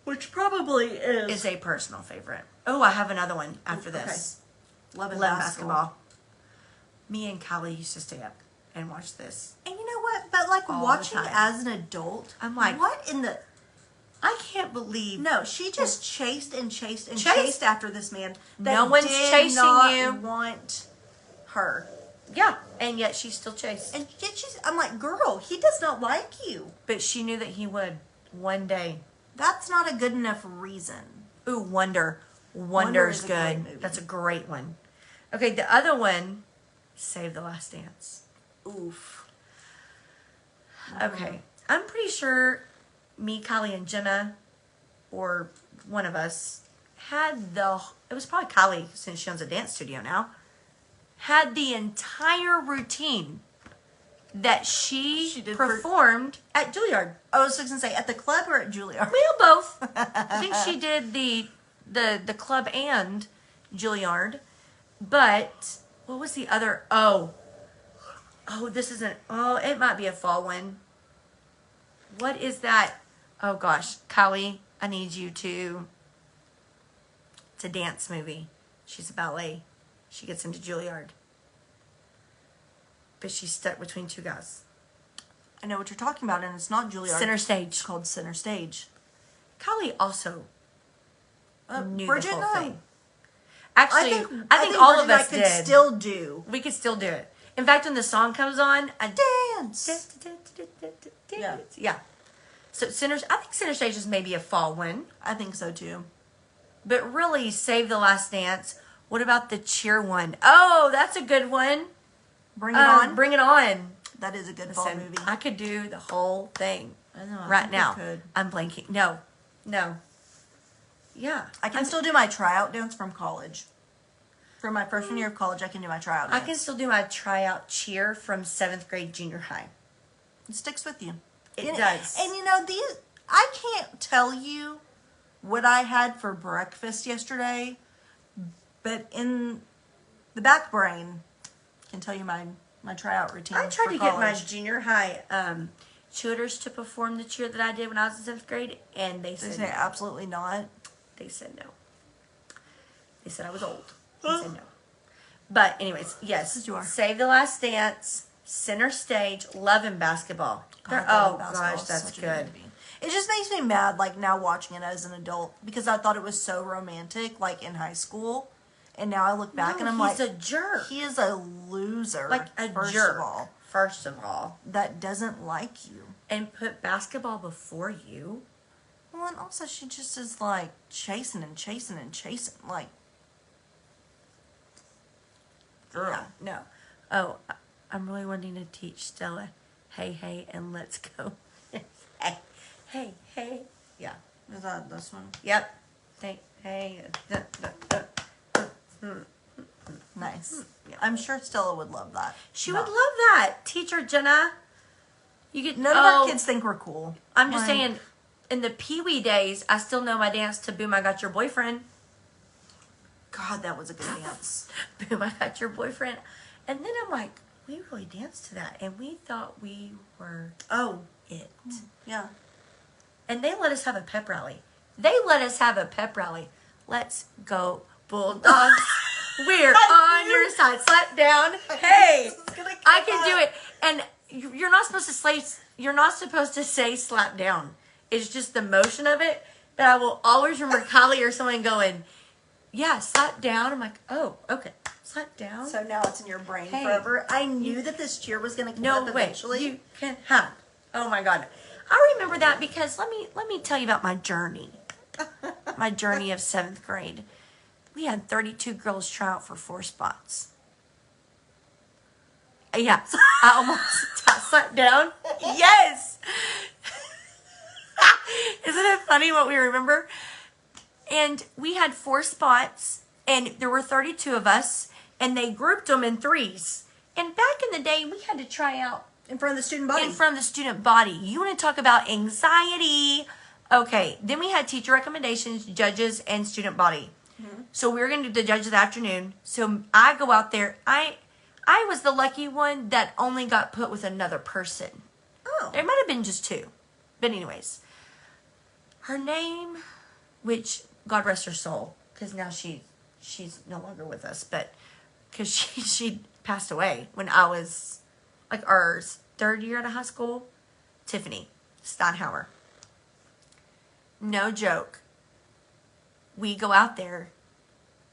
which probably is a personal favorite. Oh, I have another one after this. Love basketball. Me and Callie used to stay up and watch this. And you know what? But like all watching the time. as an adult, I'm like, what in the... I can't believe. No, she just chased after this man. That no one's did chasing not you. Want her. Yeah, and yet she still chased. And yet I'm like, girl, he does not like you. But she knew that he would one day. That's not a good enough reason. Ooh, Wonder. Wonder's good. That's a great one. Okay, the other one, Save the Last Dance. Oof. Okay, I'm pretty sure me, Kylie, and Jenna, or one of us, it was probably Kylie, since she owns a dance studio now, had the entire routine that she performed at Juilliard. I was just going to say, at the club or at Juilliard? Well, both. I think she did the club and Juilliard. But, what was the other? Oh, this isn't, it might be a fall one. What is that? Oh gosh, Kylie, I need you to, it's a dance movie. She's a ballet. She gets into Juilliard. But she's stuck between two guys. I know what you're talking about, and it's not Juilliard. Center Stage. It's called Center Stage. Kylie also knew Bridget, the whole thing. Actually, I think all all of us could did. still do. We could still do it. In fact, when the song comes on, I dance. Yeah. So I think Center Stage is maybe a fall one. I think so too. But really, Save the Last Dance. What about the cheer one? Oh, that's a good one. Bring It On. Bring It On. That is a good fall movie. I could do the whole thing. I know. Right now. I'm blanking. No. Yeah. I can still do my tryout dance from college. For my freshman year of college, I can do my tryout dance. I can still do my tryout cheer from 7th grade junior high. It sticks with you. It does. And you know, I can't tell you what I had for breakfast yesterday, but in the back brain, I can tell you my tryout routine. I tried to get my junior high tutors to perform the cheer that I did when I was in 7th grade, and they said no. Absolutely not. They said no. They said I was old. They said no. But anyways, yes. You are. Save the Last Dance, Center Stage, Love and Basketball. Gosh, Gosh, that's good. It just makes me mad, like, now watching it as an adult, because I thought it was so romantic, like, in high school, and now I look back and I'm like, he's a jerk. he is a loser. Like a first jerk. Of all, First of all. that doesn't like you. And put basketball before you. Well, and also she just is, like, chasing and chasing and chasing, like, girl. Yeah, no. Oh, I'm really wanting to teach Stella, hey, and let's go. hey. Yeah. Is that this one? Yep. Hey. Nice. Yeah. I'm sure Stella would love that. She would love that. Teacher Jenna. You get None of our kids think we're cool. I'm just Like, saying, in the Pee-wee days, I still know my dance to Boom, I Got Your Boyfriend. God, that was a good dance. Boom, I Got Your Boyfriend. And then I'm like, we really danced to that. And we thought we were Oh, it. yeah. And they let us have a pep rally. Let's go, Bulldogs. We're on your side. Slap down. Hey, I can do it. And you're not supposed to say slap down. It's just the motion of it. But I will always remember Kylie or someone going, yeah, slap down. I'm like, oh, okay. Slap down. So now it's in your brain Hey. forever. I knew that this cheer was going to come No, up wait. eventually. You can have. Oh my God. I remember that because let me tell you about my journey. My journey of 7th grade. We had 32 girls try out for 4 spots. Yeah, I almost got slapped down. Yes. Isn't it funny what we remember? And we had 4 spots, and there were 32 of us, and they grouped them in 3s. And back in the day, we had to try out in front of the student body. in front of the student body. You want to talk about anxiety? Okay, then we had teacher recommendations, judges, and student body. Mm-hmm. So we were going to do the judges afternoon. So I go out there. I was the lucky one that only got put with another person. Oh. There might have been just 2. But anyways, her name, which God rest her soul, because now she's no longer with us, but because she passed away when I was like our 3rd year out of high school. Tiffany Steinhauer. No joke. We go out there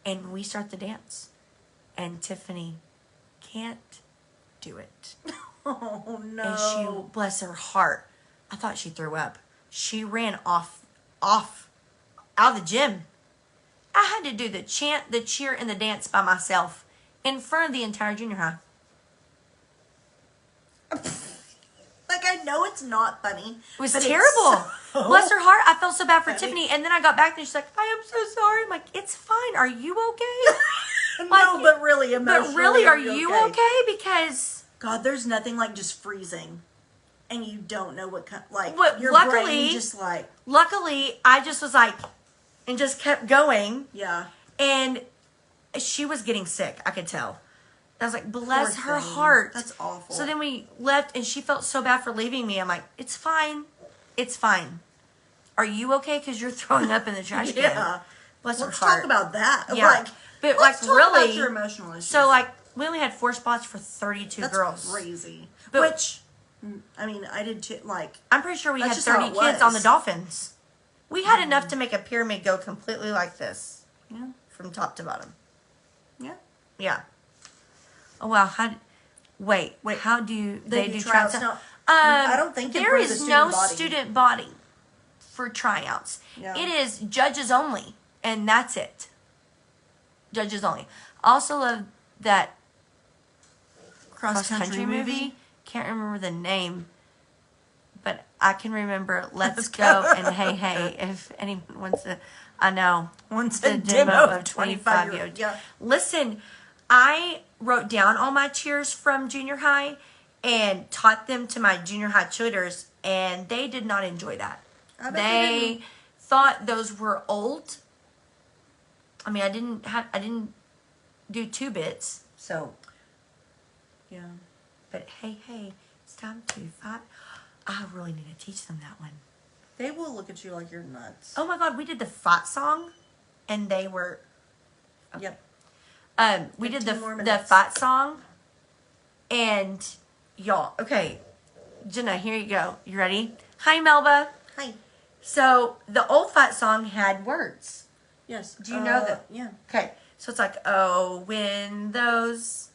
and we start the dance, and Tiffany can't do it. Oh, no. And she, bless her heart, I thought she threw up. She ran off out of the gym. I had to do the chant, the cheer, and the dance by myself in front of the entire junior high. Like, I know it's not funny. It was but terrible. It's so Bless her heart. I felt so bad for funny. Tiffany. And then I got back and she's like, I am so sorry. I'm like, it's fine. Are you okay? No, but really, emotionally. But really, are you okay? Because God, there's nothing like just freezing. And you don't know what kind, like, But your luckily- brain just like, luckily, I just was like, and just kept going. yeah. And she was getting sick. I could tell. I was like, bless Poor her thing. heart. That's awful. So then we left, and she felt so bad for leaving me. I'm like, it's fine. It's fine. Are you okay? Because you're throwing up in the trash can. Yeah. Bless Let's her heart. talk about that. Yeah. Like, But let's like talk really, about your emotional issues. so like we only had 4 spots for 32 that's girls. crazy. But- Which, I mean, I did too. Like, I'm pretty sure we That's had just how 30 it kids was. on the Dolphins. We had enough to make a pyramid go completely like this, yeah, from top to bottom. yeah. Yeah. Oh wow. Wait. How do they do tryouts? No, I don't think there it's is the no student body. student body for tryouts. Yeah. It is judges only, and that's it. Judges only. I also love that cross country movie. Can't remember the name, but I can remember Let's Go and Hey. If anyone wants to, I know. Once The a demo demo of 25 year. Yeah. Listen, I wrote down all my cheers from junior high and taught them to my junior high cheerleaders, and they did not enjoy that. I bet They thought those were old. I mean, I didn't do 2 bits, so. Yeah. But hey, it's time to fight. I really need to teach them that one. They will look at you like you're nuts. Oh my God, we did the fight song, and they were. Yep. We did 15 more the minutes. fight song, and y'all. Okay, Jenna, here you go. You ready? Hi, Melba. Hi. So the old fight song had words. Yes. Do you know that? Yeah. Okay. So it's like, oh, when those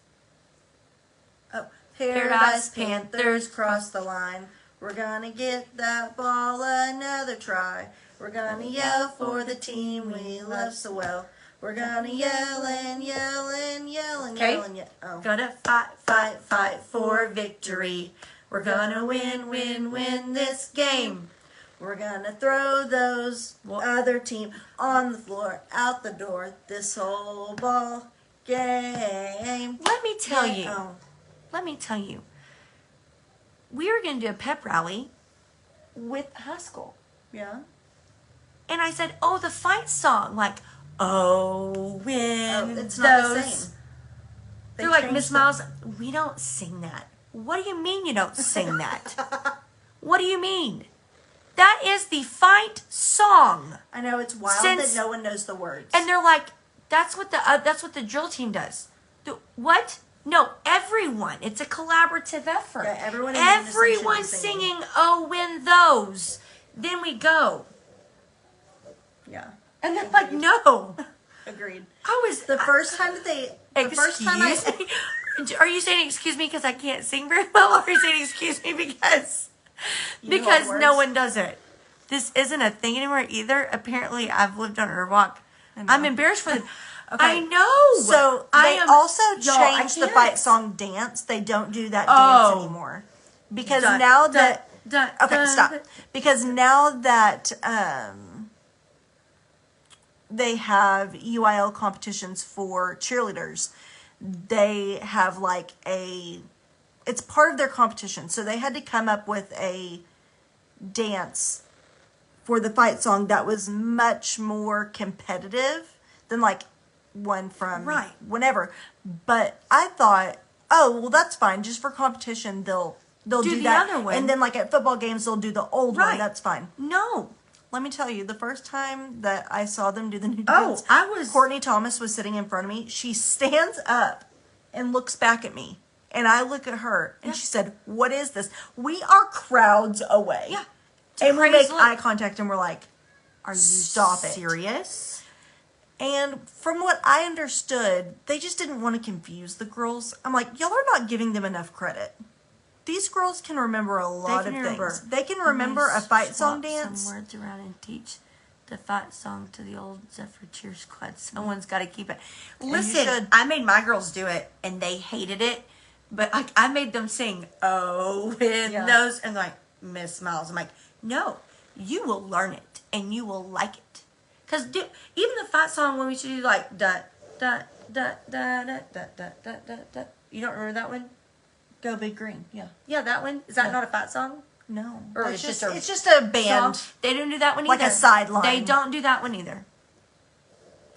Paradise Panthers cross the line. We're gonna get that ball another try. We're gonna yell for the team we love so well. We're gonna yell and yell and yell and Okay. yell and yell. Oh. Gonna fight for victory. We're gonna win this game. We're gonna throw those other team on the floor, out the door, this whole ball game. Let me tell you. Oh. Let me tell you. We were going to do a pep rally with high school. Yeah. And I said, oh, the fight song. Like, oh, when it's not the those. same. They're like, Miss Miles, we don't sing that. What do you mean you don't sing that? What do you mean? That is the fight song. I know, it's wild that no one knows the words. And they're like, that's what the drill team does. What? No, everyone. It's a collaborative effort. Yeah, everyone in Everyone's singing. singing, oh, when those. Then we go. Yeah. And they're like, no. Agreed. I was The first time that they... The first time I... Are you saying excuse me because I can't sing very well? Or are you saying excuse me because no one does it? This isn't a thing anymore either. Apparently, I've lived under a rock. I'm embarrassed for them. Okay. I know. So they also changed the fight song dance. They don't do that dance anymore. Because now that... Okay, stop. Because now that they have UIL competitions for cheerleaders, they have like it's part of their competition. So they had to come up with a dance for the fight song that was much more competitive than like one from whenever. But I thought, oh, well, that's fine. Just for competition, they'll do the that. other one. And then like at football games, they'll do the old one. That's fine. No. Let me tell you, the first time that I saw them do the new dance, Courtney Thomas was sitting in front of me. She stands up and looks back at me. And I look at her, and she said, what is this? We are crowds away. Yeah. And we make eye contact, and we're like, are you serious? And from what I understood, they just didn't want to confuse the girls. I'm like, y'all are not giving them enough credit. These girls can remember a lot of things. They can remember a fight song dance. Some words around and teach the fight song to the old Zephyr Cheer Squad. Someone's got to keep it. Listen, I made my girls do it, and they hated it. But I made them sing, oh, with those. And like, Miss Miles. I'm like, no, you will learn it, and you will like it. Because even the fight song, when we should do like, da, da, da, da, da, da, da, da, da, da. You don't remember that one? Go Big Green, yeah. Yeah, that one. Is that not a fight song? No. Or it's just a band. Song? They don't do that one either. Like a sideline. They don't do that one either.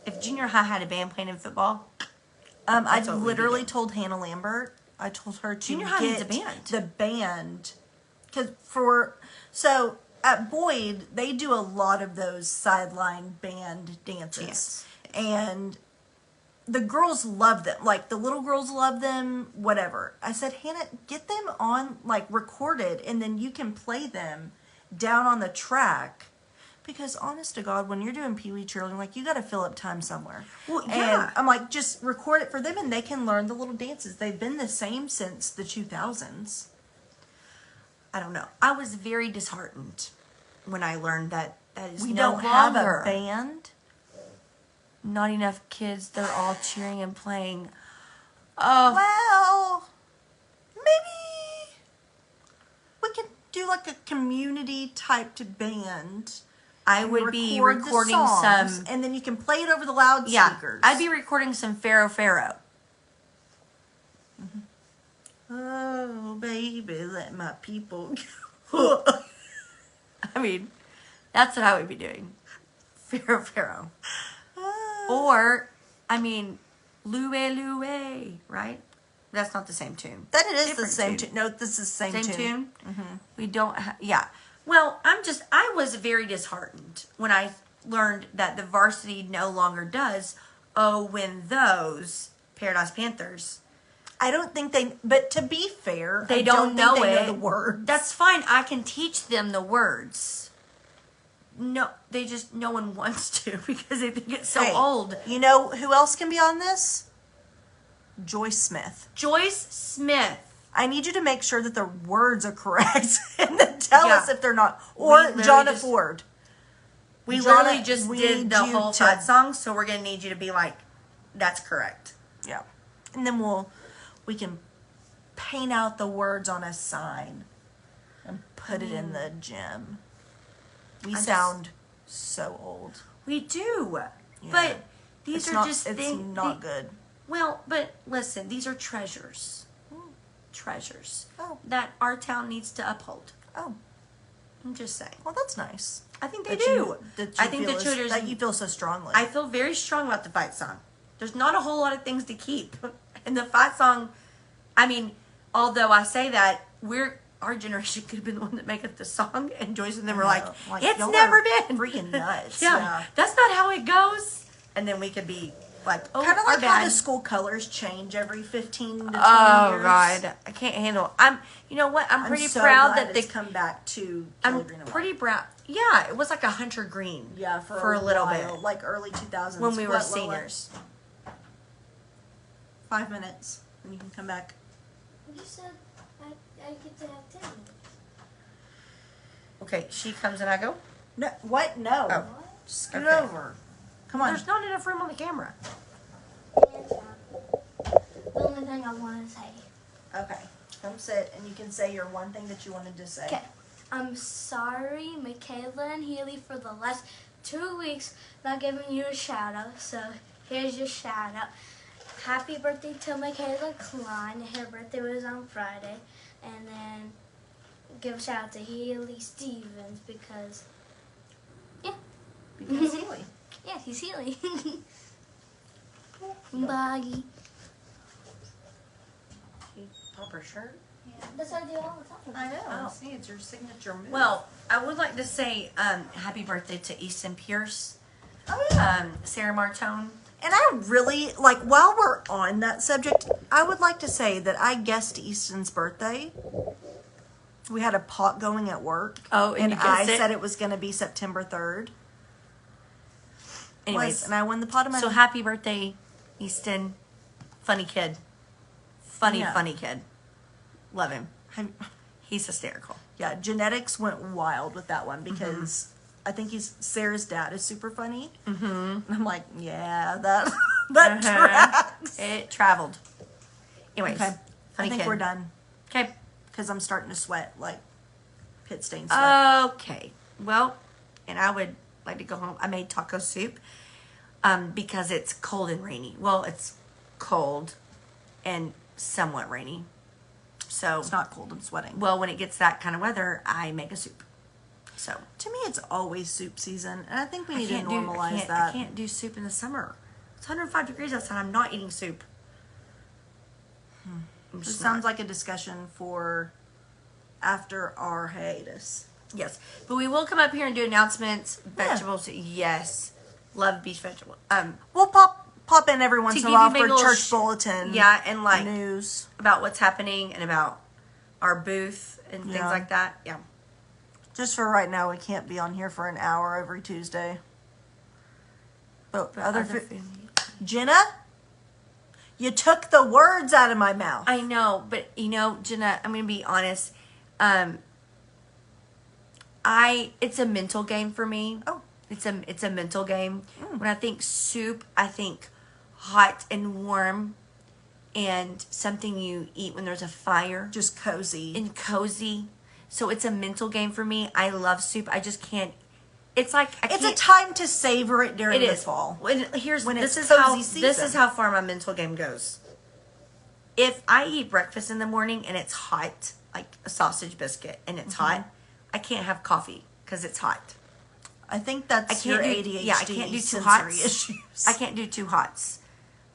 If junior high had a band playing in football, I literally told Hannah Lambert, I told her to junior high needs a band. The band. So at Boyd, they do a lot of those sideline band dances. Yes. And the girls love them. Like, the little girls love them, whatever. I said, Hannah, get them on, like, recorded, and then you can play them down on the track. Because, honest to God, when you're doing Pee Wee cheerleading, like, you got to fill up time somewhere. Well, yeah. And I'm like, just record it for them, and they can learn the little dances. They've been the same since the 2000s. I don't know. I was very disheartened when I learned that is we no don't longer. have a band. Not enough kids. They're all cheering and playing. Well, maybe we could do like a community typed band. I would be recording some, and then you can play it over the loudspeakers. Yeah, I'd be recording some Pharaoh. Mm-hmm. Oh, baby, let my people go. I mean, that's what I would be doing. Pharaoh. Oh. Or, I mean, Louie, right? That's not the same tune. That it is the same tune. No, this is the same tune. Same tune? Mm-hmm. We don't yeah. Well, I was very disheartened when I learned that the varsity no longer does, oh, when those Paradise Panthers. I don't think but to be fair, they don't know the word. That's fine. I can teach them the words. no one wants to because they think it's so Hey, old. You know who else can be on this? Joyce Smith. Joyce Smith. I need you to make sure that the words are correct and then tell Yeah. us if they're not. We Or literally Jonna just- Ford. We Jonna, literally just we did need the you whole to- fight song, so we're gonna need you to be like, that's correct. Yeah. And then we can paint out the words on a sign and put it in the gym. We sound so old. We do. Yeah. But these It's are not, just it's things. not good. Well, but listen, these are treasures. Treasures. Oh. That our town needs to uphold. Oh, I'm just saying. well, that's nice. I think they That do. you- that you I think feel the tutors. that you feel so strongly. I feel very strong about the fight song. There's not a whole lot of things to keep. And the fight song, I mean, although I say that, our generation could have been the one that make up the song, and Joyce and them were like, it's y'all never are been. freaking nuts. Yeah, that's not how it goes. And then we could be like, oh, Kind of our like how bad. the school colors change every 15 to 20 Oh years. God, I can't handle. You know what? I'm pretty so proud glad that they it's come back to I'm Kelly Green and pretty White. proud. Yeah, it was like a hunter green. Yeah, for a little while, bit like early 2000s when we were What, Lola? seniors. 5 minutes, and you can come back. You said I get to have 10 minutes. Okay, she comes and I go. No, what? No. Oh. Scoot Okay. over. Come on. There's not enough room on the camera. It's fine. The only thing I want to say. Okay. Come sit, and you can say your one thing that you wanted to say. Okay. I'm sorry, Michaela and Healy, for the last 2 weeks not giving you a shout out. So here's your shout out. Happy birthday to Michaela Klein. Her birthday was on Friday. And then give a shout out to Healy Stevens because, yeah. Because Healy. Yeah, he's Healy. Boggy. Pop her shirt. Yeah, that's what I do all the time. I know. Oh. See, it's your signature move. Well, I would like to say happy birthday to Easton Pierce, oh yeah. Sarah Martone. And I really, like, while we're on that subject, I would like to say that I guessed Easton's birthday. We had a pot going at work. Oh, and you I guessed it? said it was going to be September 3rd. Anyways, And I won the pot of money. so happy birthday, Easton. Funny kid. Funny kid. Love him. He's hysterical. Yeah, genetics went wild with that one because I think Sarah's dad is super funny. Mm-hmm. And I'm like, yeah, that tracks. It traveled. Anyways, Okay, funny I think kid. we're done Okay. because I'm starting to sweat like pit stain sweat. Okay. Well, and I would like to go home. I made taco soup because it's cold and rainy. Well, it's cold and somewhat rainy. So, It's not cold and sweating. well, when it gets that kind of weather, I make a soup. So, To me, it's always soup season, and I think we I need to can't normalize I that. can't do soup in the summer. It's 105 degrees outside. I'm not eating soup. I'm It just sounds not. like a discussion for after our hiatus. Yes, but we will come up here and do announcements. Yeah. Vegetables, yes. Love beach vegetable. We'll pop in every once To in a give while you big for little church bulletin. Yeah, and like news. about what's happening and about our booth and things Yeah. like that. Yeah. Just for right now, we can't be on here for an hour every Tuesday. But other Other food. food. Jenna, you took the words out of my mouth. I know, but you know, Jenna, I'm gonna be honest. It's a mental game for me. Oh. It's a mental game. When I think soup, I think hot and warm and something you eat when there's a fire. Just cozy. And cozy. So it's a mental game for me. I love soup. I just can't. It's like I It's can't. a time to savor it during It the is fall. When here's When this it's is how cozy season. this is how far my mental game goes. If I eat breakfast in the morning and it's hot, like a sausage biscuit, and it's hot, I can't have coffee because it's hot. I think that's I can't your do- ADHD yeah, I can't do two sensory hots. issues. I can't do two hots.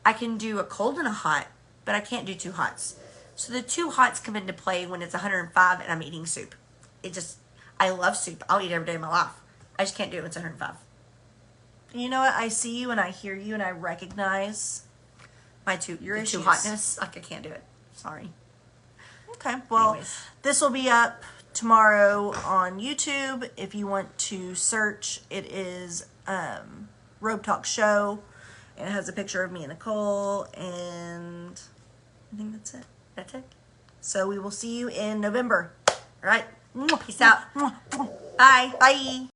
I can do a cold and a hot, but I can't do two hots. So the two hots come into play when it's 105 and I'm eating soup. I love soup. I'll eat every day of my life. I just can't do it when it's 105. You know what? I see you and I hear you and I recognize. My two Your two issues. hotness, like I can't do it. Sorry. Okay, well, Anyways. this will be up tomorrow on YouTube. If you want to search, it is Robe Talk Show. And it has a picture of me and Nicole. And I think that's it. That's it. So we will see you in November. All right. Peace out. Bye. Bye.